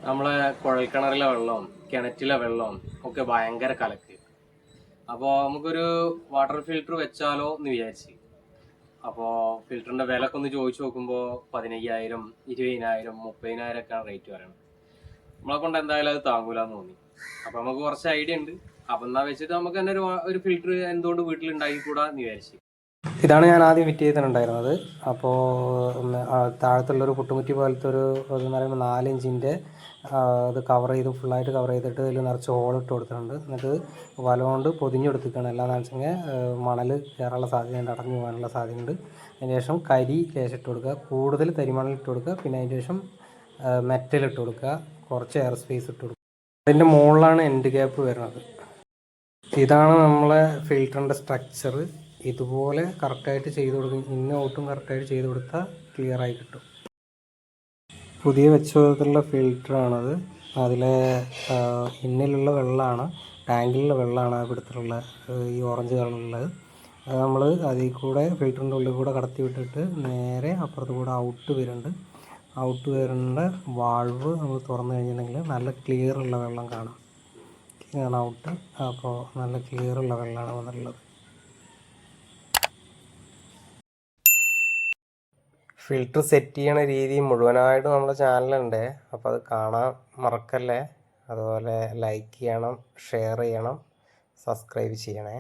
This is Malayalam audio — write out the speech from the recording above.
നമ്മളെ കുഴൽക്കിണറിലെ വെള്ളവും കിണറ്റിലെ വെള്ളവും ഒക്കെ ഭയങ്കര കലക്ക്. അപ്പോൾ നമുക്കൊരു വാട്ടർ ഫിൽറ്റർ വെച്ചാലോ എന്ന് വിചാരിച്ച്. അപ്പോൾ ഫിൽറ്ററിൻ്റെ വിലയൊക്കെ ഒന്ന് ചോദിച്ചു നോക്കുമ്പോൾ 15,000, 20,000, 30,000 ഒക്കെയാണ് റേറ്റ് പറയുന്നത്. നമ്മളെ കൊണ്ട് എന്തായാലും അത് താങ്ങൂലെന്ന് തോന്നി. അപ്പോൾ നമുക്ക് കുറച്ച് ഐഡിയ ഉണ്ട്. അപ്പം എന്നാ വെച്ചിട്ട് നമുക്ക് തന്നെ ഒരു ഫിൽറ്റർ എന്തുകൊണ്ട് വീട്ടിലുണ്ടാക്കിക്കൂടാ എന്ന് വിചാരിച്ചു. ഇതാണ് ഞാൻ ആദ്യം ഫിറ്റ് ചെയ്തിട്ടുണ്ടായിരുന്നത്. അപ്പോൾ താഴത്തുള്ളൊരു പുട്ടുമുറ്റി പോലത്തെ എന്ന് പറയുമ്പോൾ 4 ഇഞ്ചിൻ്റെ അത് കവർ ചെയ്ത് ഫുള്ളായിട്ട് കവർ ചെയ്തിട്ട് അതിൽ നിറച്ച് ഹോളിട്ട് കൊടുത്തിട്ടുണ്ട്. എന്നിട്ട് വല കൊണ്ട് പൊതിഞ്ഞെടുത്തിരിക്കുകയാണ്. എല്ലാന്ന് വെച്ചെങ്കിൽ മണൽ കയറാനുള്ള സാധ്യതയുണ്ട്, അടഞ്ഞു പോകാനുള്ള സാധ്യതയുണ്ട്. അതിന് ശേഷം കരി ലേശിട്ട് കൊടുക്കുക, കൂടുതൽ തരിമണലിട്ട് കൊടുക്കുക. പിന്നെ അതിന് ശേഷം മെറ്റലിട്ട് കൊടുക്കുക, കുറച്ച് എയർ സ്പേസ് ഇട്ട് കൊടുക്കുക. അതിൻ്റെ മുകളിലാണ് എൻഡ് ഗ്യാപ്പ് വരുന്നത്. ഇതാണ് നമ്മളെ ഫിൽറ്ററിൻ്റെ സ്ട്രക്ചർ. ഇതുപോലെ കറക്റ്റായിട്ട് ചെയ്ത് കൊടുക്കും. ഇന്നും ഔട്ടും കറക്റ്റായിട്ട് ചെയ്ത് കൊടുത്താൽ ക്ലിയറായി കിട്ടും. പുതിയ വെച്ച വിധത്തിലുള്ള ഫിൽറ്ററാണത്. അതിലെ ഇന്നിലുള്ള വെള്ളമാണ്, ടാങ്കിലുള്ള വെള്ളമാണ് ആ പിടുത്തിലുള്ള ഈ ഓറഞ്ച് കളറുള്ളത്. അത് നമ്മൾ അതിൽ കൂടെ ഫിൽറ്ററിൻ്റെ ഉള്ളിൽ കൂടെ കടത്തി വിട്ടിട്ട് നേരെ അപ്പുറത്ത് കൂടെ ഔട്ട് വരുന്നുണ്ട്. ഔട്ട് വരേണ്ട വാൾവ് നമ്മൾ തുറന്നു കഴിഞ്ഞിട്ടുണ്ടെങ്കിൽ നല്ല ക്ലിയറുള്ള വെള്ളം കാണാം. ഇതാണ് ഔട്ട്. അപ്പോൾ നല്ല ക്ലിയറുള്ള വെള്ളമാണ് വന്നിട്ടുള്ളത്. ഫിൽറ്റർ സെറ്റ് ചെയ്യണ രീതി മുഴുവനായിട്ടും നമ്മുടെ ചാനലുണ്ട്. അപ്പോൾ അത് കാണാൻ മറക്കല്ലേ. അതുപോലെ ലൈക്ക് ചെയ്യണം, ഷെയർ ചെയ്യണം, സബ്സ്ക്രൈബ് ചെയ്യണേ.